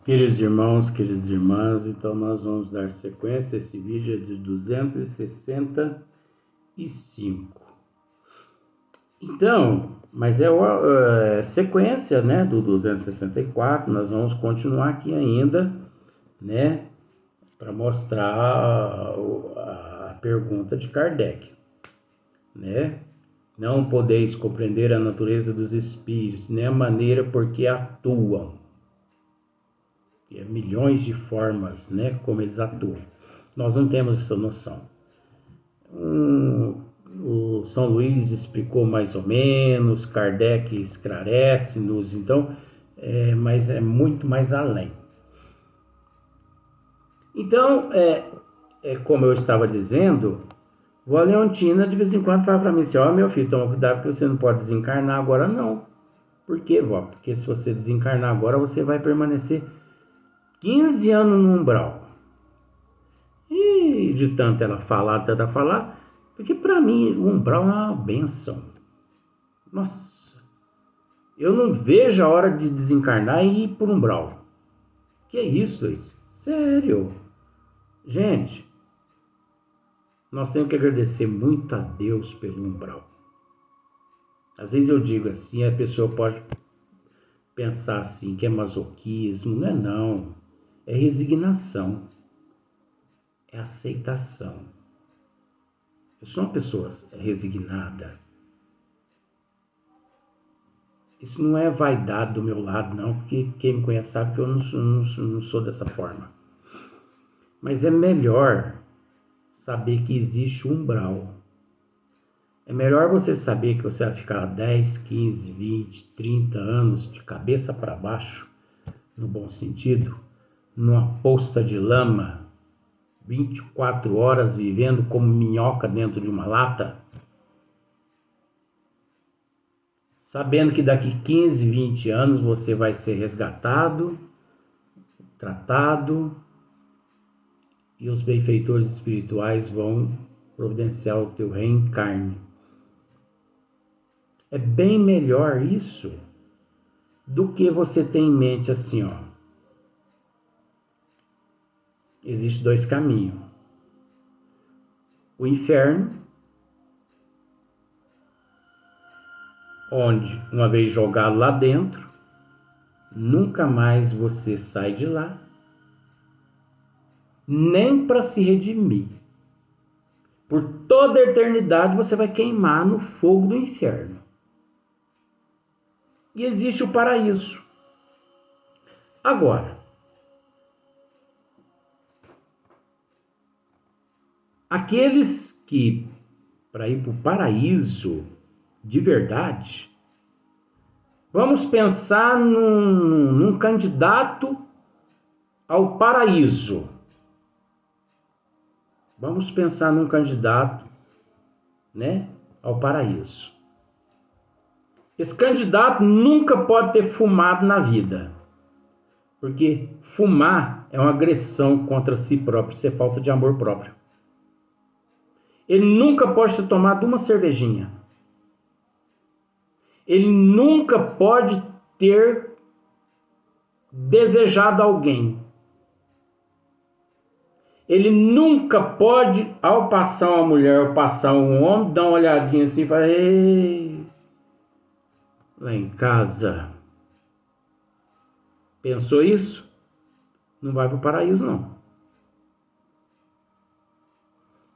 Queridos irmãos, queridas irmãs, então nós vamos dar sequência. Esse vídeo é de 265. Então, mas é sequência, né, do 264. Nós vamos continuar aqui ainda, né, para mostrar a pergunta de Kardec, né? Não podeis compreender a natureza dos espíritos, nem a maneira por que atuam. E milhões de formas, né, como eles atuam. Nós não temos essa noção. O São Luís explicou mais ou menos, Kardec esclarece-nos, então, mas é muito mais além. Então, como eu estava dizendo, a Leontina de vez em quando fala para mim assim: ó, meu filho, toma cuidado que você não pode desencarnar agora não. Por quê, vó? Porque se você desencarnar agora, você vai permanecer 15 anos no umbral. E de tanto ela falar, porque para mim o umbral é uma benção. Nossa, eu não vejo a hora de desencarnar e ir por umbral. Que é isso, Luiz? Sério. Gente, nós temos que agradecer muito a Deus pelo umbral. Às vezes eu digo assim, a pessoa pode pensar assim, que é masoquismo. Não é não. É resignação. É aceitação. Eu sou uma pessoa resignada. Isso não é vaidade do meu lado, não, porque quem me conhece sabe que eu não sou dessa forma. Mas é melhor saber que existe um umbral. É melhor você saber que você vai ficar 10, 15, 20, 30 anos de cabeça para baixo, no bom sentido, numa poça de lama, 24 horas vivendo como minhoca dentro de uma lata, sabendo que daqui 15, 20 anos você vai ser resgatado, tratado, e os benfeitores espirituais vão providenciar o teu reencarne. É bem melhor isso do que você ter em mente assim, ó. Existem dois caminhos. O inferno, onde uma vez jogado lá dentro, nunca mais você sai de lá, nem para se redimir. Por toda a eternidade você vai queimar no fogo do inferno. E existe o paraíso. Agora, aqueles que, para ir para o paraíso de verdade, vamos pensar num candidato ao paraíso. Vamos pensar num candidato, né, ao paraíso. Esse candidato nunca pode ter fumado na vida, porque fumar é uma agressão contra si próprio, isso é falta de amor próprio. Ele nunca pode ter tomado uma cervejinha. Ele nunca pode ter desejado alguém. Ele nunca pode, ao passar uma mulher ou passar um homem, dar uma olhadinha assim e falar: ei, lá em casa. Pensou isso? Não vai para o paraíso, não.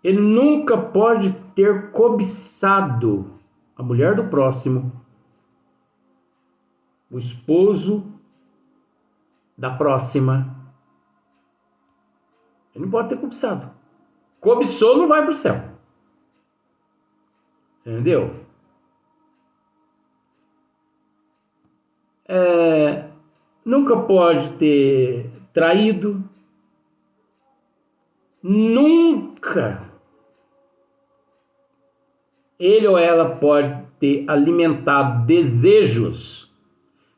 Ele nunca pode ter cobiçado a mulher do próximo, o esposo da próxima. Ele não pode ter cobiçado. Cobiçou, não vai para o céu. Você entendeu? Nunca pode ter traído. Nunca ele ou ela pode ter alimentado desejos,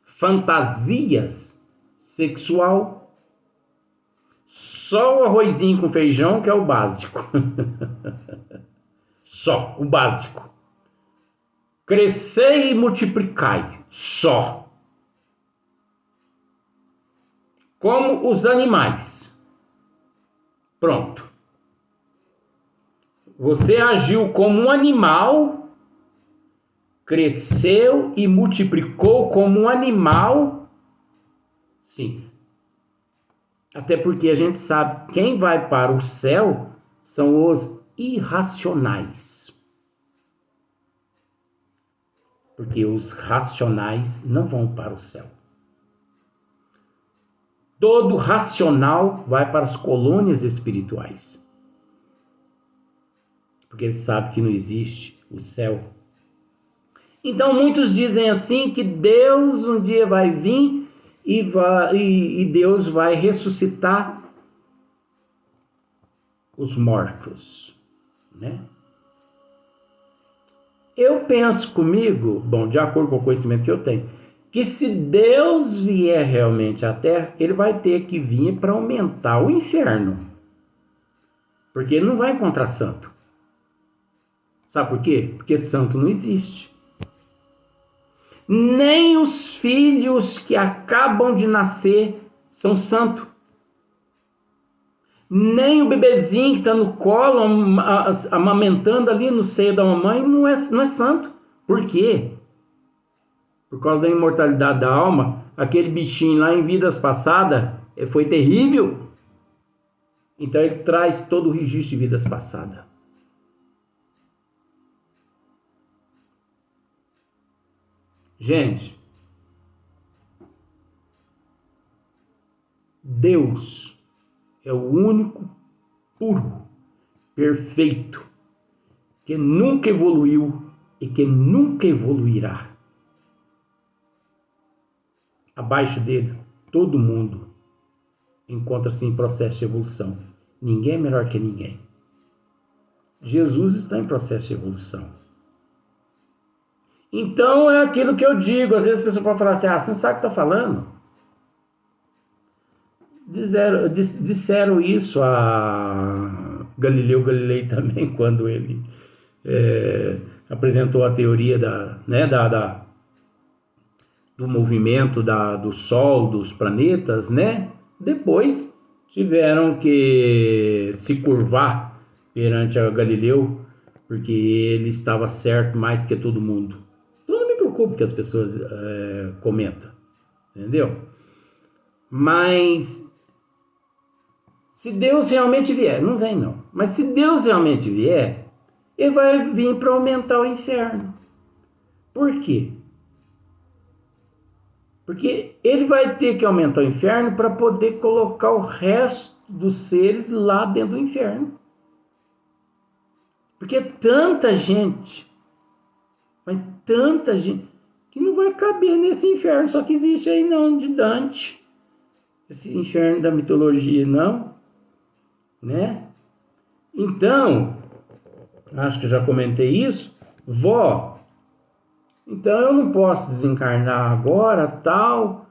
fantasias sexual. Só o arrozinho com feijão, que é o básico. Só, o básico. Crescei e multiplicai. Só. como os animais. Pronto. Você agiu como um animal, cresceu e multiplicou como um animal. Sim. Até porque a gente sabe que quem vai para o céu são os irracionais. Porque os racionais não vão para o céu. Todo racional vai para as colônias espirituais. Porque ele sabe que não existe o céu. Então muitos dizem assim que Deus um dia vai vir e Deus vai ressuscitar os mortos, né? Eu penso comigo, bom, de acordo com o conhecimento que eu tenho, que se Deus vier realmente à Terra, ele vai ter que vir para aumentar o inferno. Porque ele não vai encontrar santo. Sabe por quê? Porque santo não existe. Nem os filhos que acabam de nascer são santos. Nem o bebezinho que está no colo, amamentando ali no seio da mamãe, não é santo. Por quê? Por causa da imortalidade da alma, aquele bichinho lá em vidas passadas foi terrível. Então ele traz todo o registro de vidas passadas. Gente, Deus é o único, puro, perfeito, que nunca evoluiu e que nunca evoluirá. Abaixo dele, todo mundo encontra-se em processo de evolução. Ninguém é melhor que ninguém. Jesus está em processo de evolução. Então é aquilo que eu digo. Às vezes a pessoa pode falar assim, você não sabe o que está falando? Disseram isso a Galileu Galilei também, quando ele apresentou a teoria do movimento do Sol, dos planetas, né? Depois tiveram que se curvar perante a Galileu, porque ele estava certo mais que todo mundo. Então não me preocupo que as pessoas comentam, entendeu? Mas se Deus realmente vier, não vem não, mas se Deus realmente vier, ele vai vir para aumentar o inferno. Por quê? Porque ele vai ter que aumentar o inferno para poder colocar o resto dos seres lá dentro do inferno. Porque é tanta gente, mas tanta gente, que não vai caber nesse inferno, só que existe aí não, de Dante. Esse inferno da mitologia, não, né? Então, acho que já comentei isso, vó. Então eu não posso desencarnar agora, tal,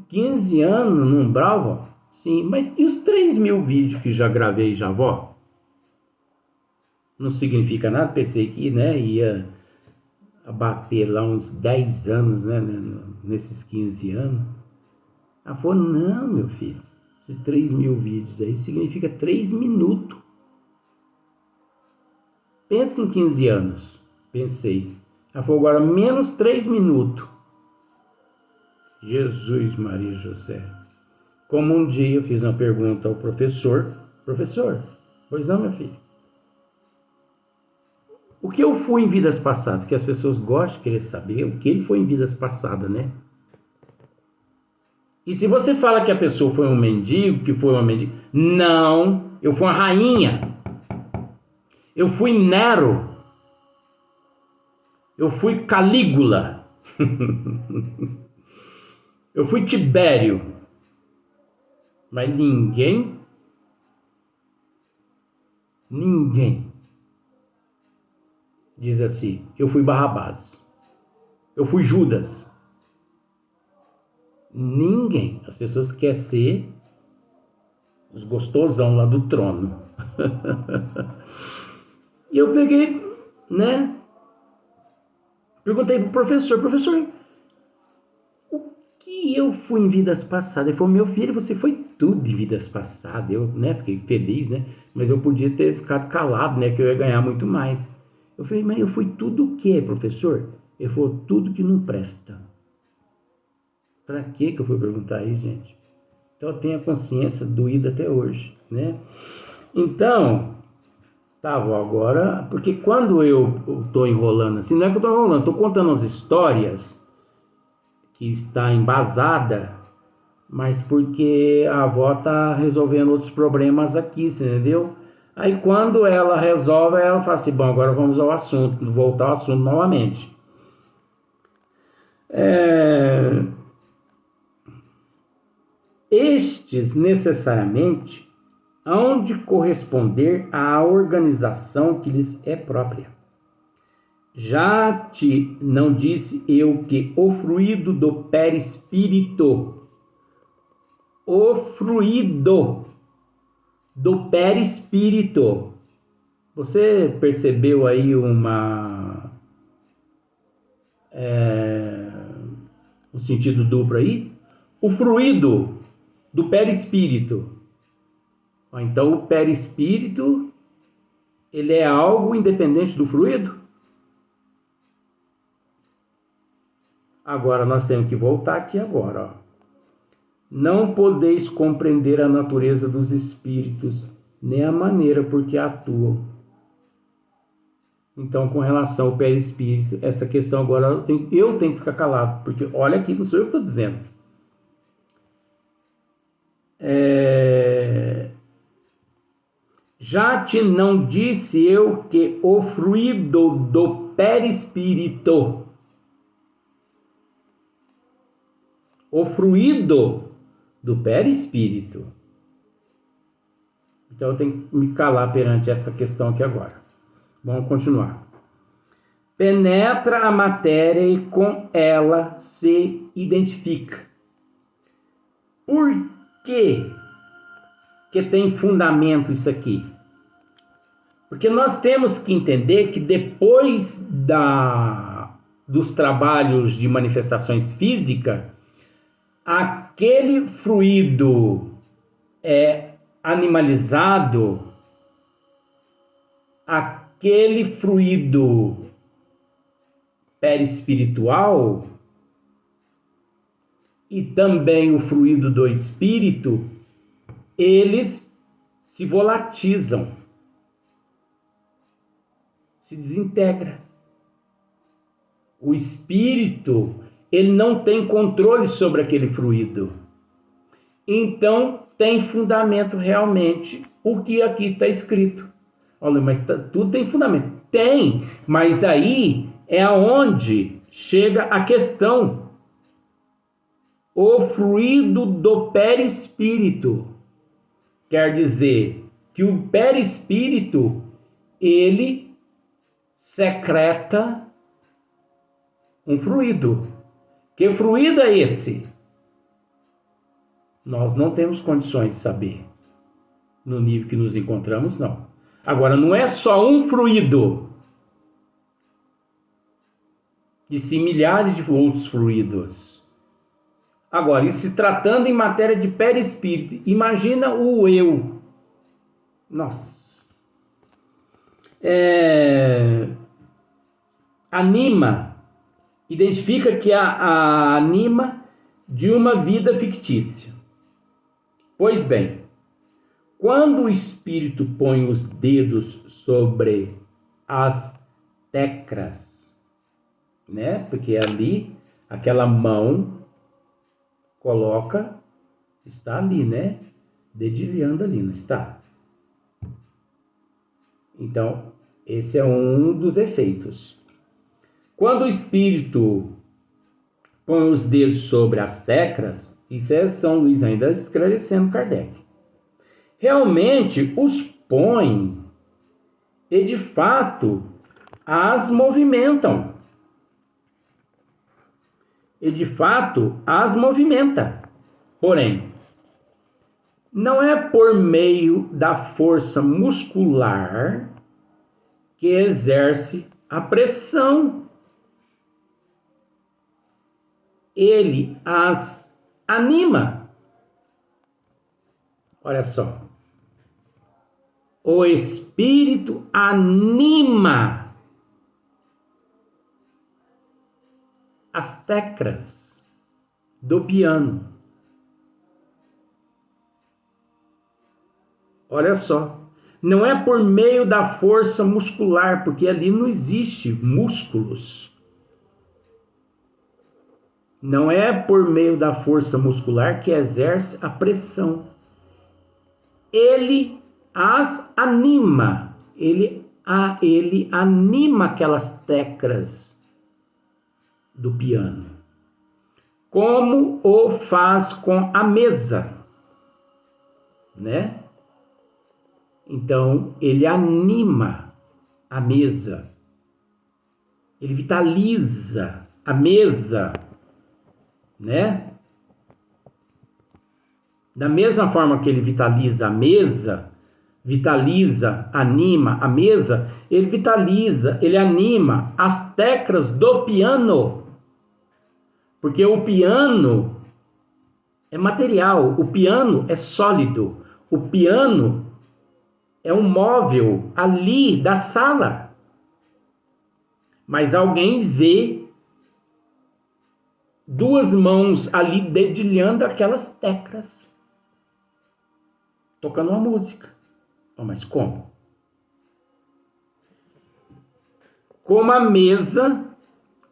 15 anos no umbral, vó? Sim, mas e os 3.000 vídeos que já gravei já, vó? Não significa nada, pensei que, né, ia abater lá uns 10 anos, né, nesses 15 anos. Ela falou, não, meu filho, esses 3.000 vídeos aí significa 3 minutos. Pensa em 15 anos, pensei. Ela falou, agora menos 3 minutos. Jesus, Maria, José. Como um dia eu fiz uma pergunta ao professor. Professor, pois não, meu filho? O que eu fui em vidas passadas? Porque as pessoas gostam de querer saber o que ele foi em vidas passadas, né? E se você fala que a pessoa foi um mendigo, que foi uma mendiga... Não, eu fui uma rainha. Eu fui Nero. Eu fui Calígula. Eu fui Tibério. Mas ninguém diz assim, eu fui Barrabás. Eu fui Judas. Ninguém. As pessoas querem ser os gostosão lá do trono. E eu peguei, né? Perguntei pro professor, o que que eu fui em vidas passadas? Ele falou, meu filho, você foi tudo de vidas passadas. Eu, né, fiquei feliz, né? Mas eu podia ter ficado calado, né? Que eu ia ganhar muito mais. Eu falei, mas eu fui tudo o quê, professor? Ele falou, tudo que não presta. Pra que eu fui perguntar isso, gente? Então eu tenho a consciência doída até hoje, né? Então, tá bom, agora... Porque quando eu tô enrolando assim, não é que eu tô enrolando, tô contando as histórias que está embasada, mas porque a avó tá resolvendo outros problemas aqui, você entendeu? Aí quando ela resolve, ela fala assim, bom, agora vamos ao assunto, voltar ao assunto novamente. Estes necessariamente hão de corresponder à organização que lhes é própria. Já te não disse eu que o fluido do perispírito, o fluido do perispírito, você percebeu aí um sentido duplo aí? O fluido do perispírito. Então o perispírito, ele é algo independente do fluido? Agora nós temos que voltar aqui agora, ó. Não podeis compreender a natureza dos espíritos, nem a maneira por que atuam. Então, com relação ao perispírito, essa questão agora eu tenho que ficar calado, porque olha aqui, não sou eu que estou dizendo. Já te não disse eu que o fluido do perispírito, o fluido do perispírito. Então eu tenho que me calar perante essa questão aqui agora. Vamos continuar. Penetra a matéria e com ela se identifica. Por quê que tem fundamento isso aqui? Porque nós temos que entender que depois dos trabalhos de manifestações físicas, aquele fluido animalizado, aquele fluido perispiritual e também o fluido do espírito, eles se volatilizam, se desintegram. O espírito, ele não tem controle sobre aquele fluido. Então, tem fundamento realmente o que aqui está escrito. Olha, mas tudo tem fundamento. Tem, mas aí é aonde chega a questão. O fluido do perispírito. Quer dizer que o perispírito, ele secreta um fluido. Que fluido é esse? Nós não temos condições de saber. No nível que nos encontramos, não. Agora, não é só um fluido. E sim milhares de outros fluidos. Agora, e se tratando em matéria de perispírito, imagina o eu. Nossa. Anima. Identifica que a anima de uma vida fictícia. Pois bem, quando o espírito põe os dedos sobre as tecras, né? Porque ali, aquela mão está ali, né? Dedilhando ali, não está? Então, esse é um dos efeitos. Quando o espírito põe os dedos sobre as teclas, isso é São Luís ainda esclarecendo Kardec. Realmente os põe e de fato as movimentam. Porém, não é por meio da força muscular que exerce a pressão. ele as anima. Olha só. O Espírito anima as teclas do piano. Olha só. Não é por meio da força muscular, porque ali não existe músculos. Não é por meio da força muscular que exerce a pressão. Ele as anima. Ele anima aquelas teclas do piano. Como o faz com a mesa, né? Então, ele anima a mesa. Ele vitaliza a mesa, né? Da mesma forma que ele vitaliza a mesa, anima a mesa, ele vitaliza, ele anima as teclas do piano. Porque o piano é material, o piano é sólido, o piano é um móvel ali da sala. Mas alguém vê duas mãos ali dedilhando aquelas teclas, tocando uma música. Oh, mas como? Como a mesa,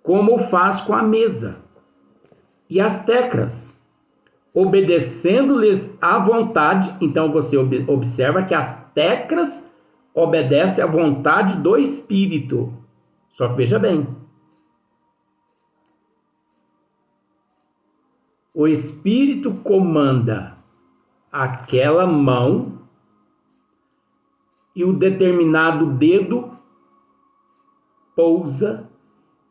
como faz com a mesa. E as teclas, obedecendo-lhes à vontade. Então você observa que as teclas obedecem à vontade do Espírito. Só que veja bem, o Espírito comanda aquela mão e o determinado dedo pousa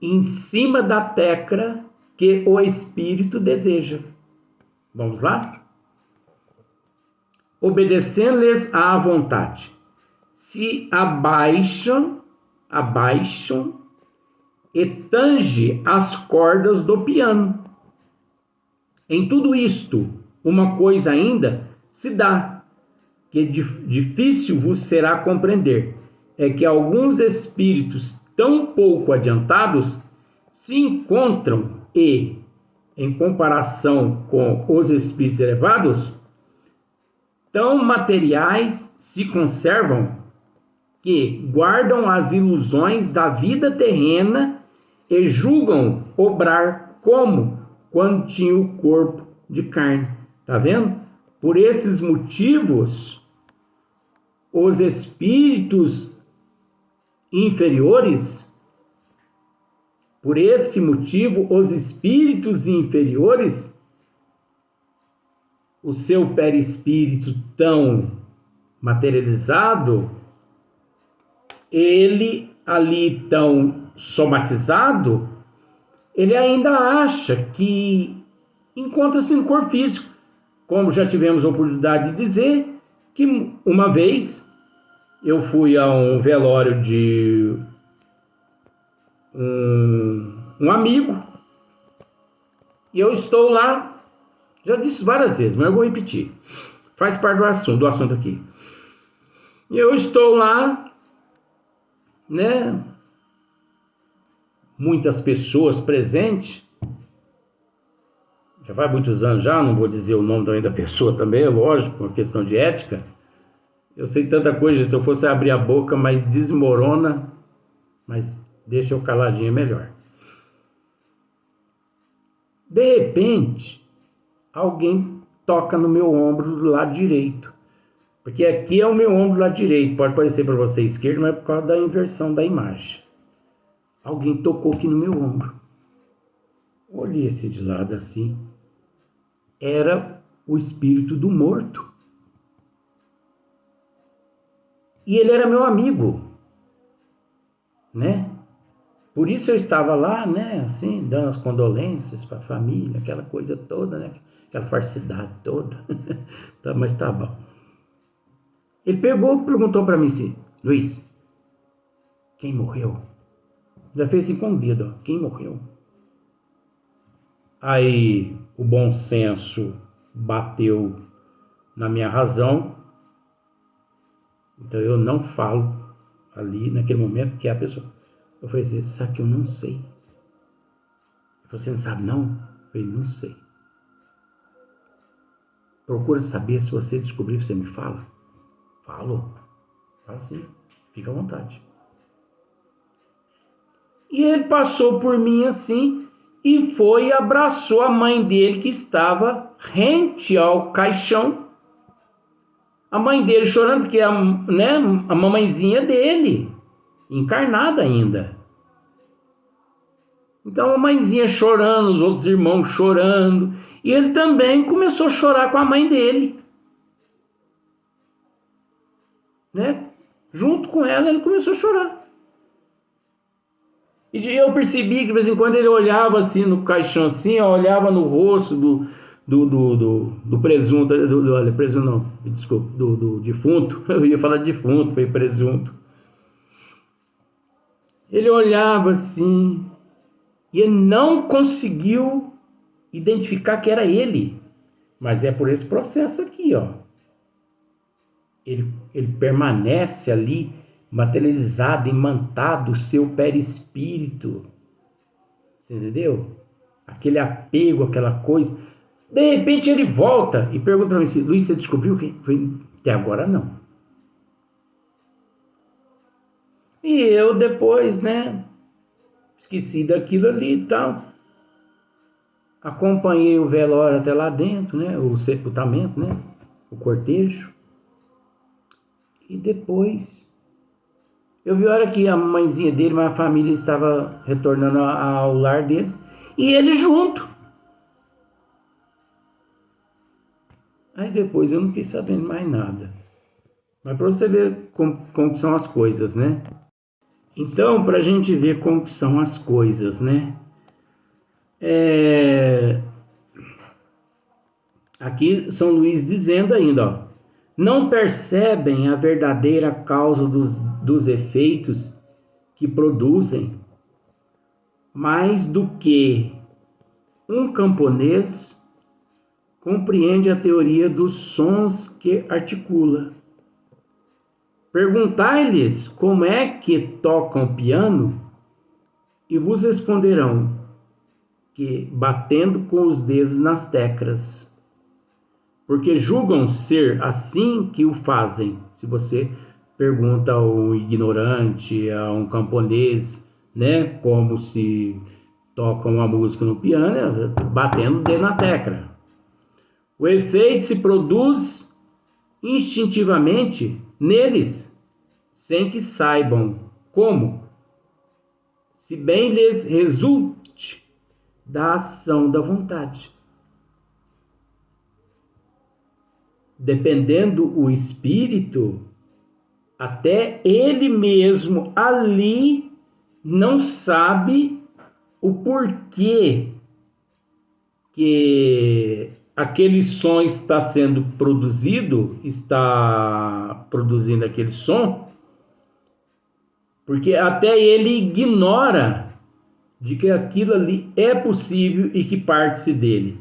em cima da tecla que o Espírito deseja. Vamos lá? Obedecendo-lhes à vontade. Se abaixam e tange as cordas do piano. Em tudo isto, uma coisa ainda se dá, que difícil vos será compreender, é que alguns espíritos tão pouco adiantados se encontram e, em comparação com os espíritos elevados, tão materiais se conservam que guardam as ilusões da vida terrena e julgam obrar como quando tinha o corpo de carne. Tá vendo? Por esses motivos, os espíritos inferiores, o seu perispírito tão materializado, ele ali tão somatizado, ele ainda acha que encontra-se no corpo físico. Como já tivemos a oportunidade de dizer, que uma vez eu fui a um velório de um amigo, e eu estou lá, já disse várias vezes, mas eu vou repetir, faz parte do assunto aqui. E eu estou lá, né, muitas pessoas presentes, já faz muitos anos já, não vou dizer o nome também da pessoa também, é lógico, uma questão de ética. Eu sei tanta coisa, se eu fosse abrir a boca, mas desmorona, mas deixa eu caladinho melhor. De repente, alguém toca no meu ombro do lado direito, porque aqui é o meu ombro do lado direito, pode parecer para você esquerdo, mas é por causa da inversão da imagem. Alguém tocou aqui no meu ombro. Olhei esse de lado assim. Era o espírito do morto. E ele era meu amigo, né? Por isso eu estava lá, né, assim, dando as condolências para a família, aquela coisa toda, né? Aquela farsidade toda. Mas tá bom. Ele perguntou para mim assim: Luiz, quem morreu? Já fez assim com o dedo, ó, quem morreu? Aí o bom senso bateu na minha razão, então eu não falo ali naquele momento que a pessoa... Eu falei assim, sabe que eu não sei. Ele falou, você não sabe não? Eu falei, não sei. Procura saber, se você descobrir, você me fala. Falo. Fala sim, fica à vontade. E ele passou por mim assim e foi e abraçou a mãe dele que estava rente ao caixão. A mãe dele chorando porque a mamãezinha dele, encarnada ainda. Então a mãezinha chorando, os outros irmãos chorando. E ele também começou a chorar com a mãe dele. Né? Junto com ela, ele começou a chorar. E eu percebi que de vez em quando ele olhava assim no caixão, assim, olhava no rosto do presunto, olha, presunto não, desculpa, do defunto. Eu ia falar defunto, foi presunto. Ele olhava assim e ele não conseguiu identificar que era ele. Mas é por esse processo aqui, ó. Ele permanece ali materializado, imantado, o seu perispírito. Você entendeu? Aquele apego, aquela coisa. De repente ele volta e pergunta para mim assim, Luiz, você descobriu quem? Até agora não. E eu depois, né, esqueci daquilo ali e tal. Acompanhei o velório até lá dentro, né, o sepultamento, né, o cortejo. E depois eu vi a hora que a mãezinha dele, a família estava retornando ao lar deles, e ele junto. Aí depois eu não fiquei sabendo mais nada. Mas para você ver como são as coisas, né? Então, para a gente ver como são as coisas, né? Aqui São Luís dizendo ainda, ó, não percebem a verdadeira causa dos efeitos que produzem, mais do que um camponês compreende a teoria dos sons que articula. Perguntai-lhes como é que tocam piano e vos responderão que batendo com os dedos nas teclas, porque julgam ser assim que o fazem. Se você pergunta a um ignorante, a um camponês, né, como se toca uma música no piano, batendo o dedo na tecla. O efeito se produz instintivamente neles, sem que saibam como, se bem lhes resulte da ação da vontade. Dependendo o espírito, até ele mesmo ali não sabe o porquê que aquele som está sendo produzido, está produzindo aquele som, porque até ele ignora de que aquilo ali é possível e que parte-se dele.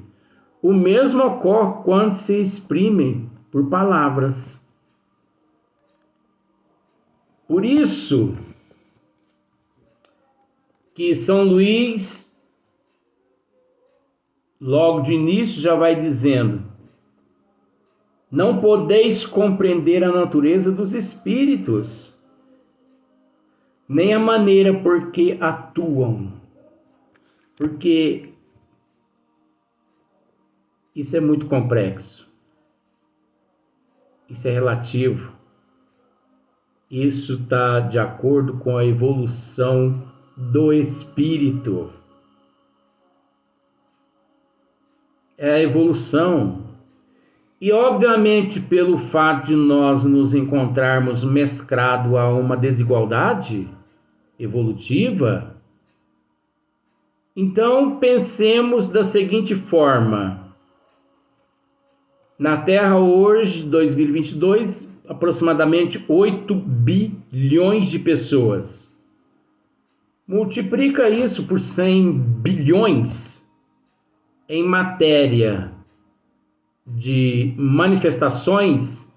O mesmo ocorre quando se exprimem por palavras. Por isso que São Luís, logo de início, já vai dizendo: não podeis compreender a natureza dos espíritos, nem a maneira por que atuam, porque isso é muito complexo, isso é relativo, isso está de acordo com a evolução do espírito. É a evolução. E obviamente pelo fato de nós nos encontrarmos mesclado a uma desigualdade evolutiva, então pensemos da seguinte forma: na Terra hoje, 2022, aproximadamente 8 bilhões de pessoas. Multiplica isso por 100 bilhões. em matéria de manifestações,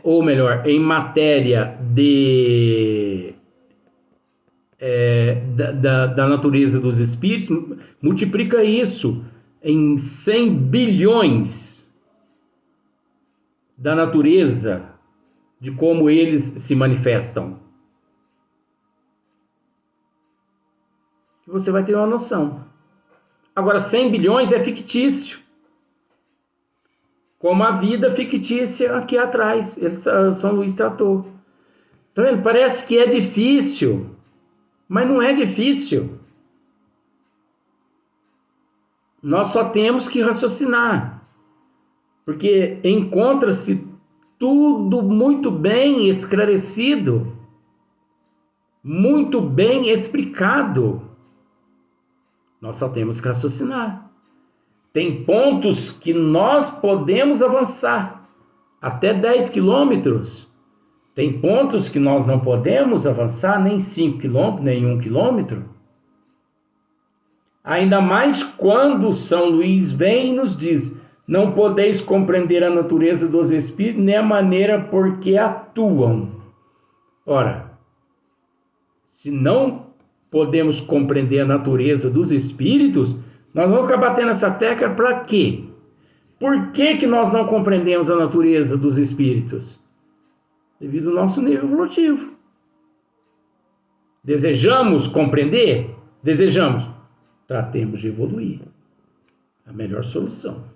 ou melhor, em matéria da natureza dos espíritos, multiplica isso em 100 bilhões da natureza, de como eles se manifestam. Você vai ter uma noção. Agora, 100 bilhões é fictício. Como a vida fictícia aqui atrás. São Luís tratou. Tá vendo? Parece que é difícil, mas não é difícil. Nós só temos que raciocinar. Porque encontra-se tudo muito bem esclarecido, muito bem explicado. Nós só temos que raciocinar. Tem pontos que nós podemos avançar, até 10 quilômetros. Tem pontos que nós não podemos avançar, nem 5 quilômetros, nem 1 quilômetro. Ainda mais quando São Luís vem e nos diz: não podeis compreender a natureza dos espíritos, nem a maneira por que atuam. Ora, se não podemos compreender a natureza dos espíritos, nós vamos acabar batendo essa tecla para quê? Por que nós não compreendemos a natureza dos espíritos? Devido ao nosso nível evolutivo. Desejamos compreender? Desejamos. Tratemos de evoluir. A melhor solução.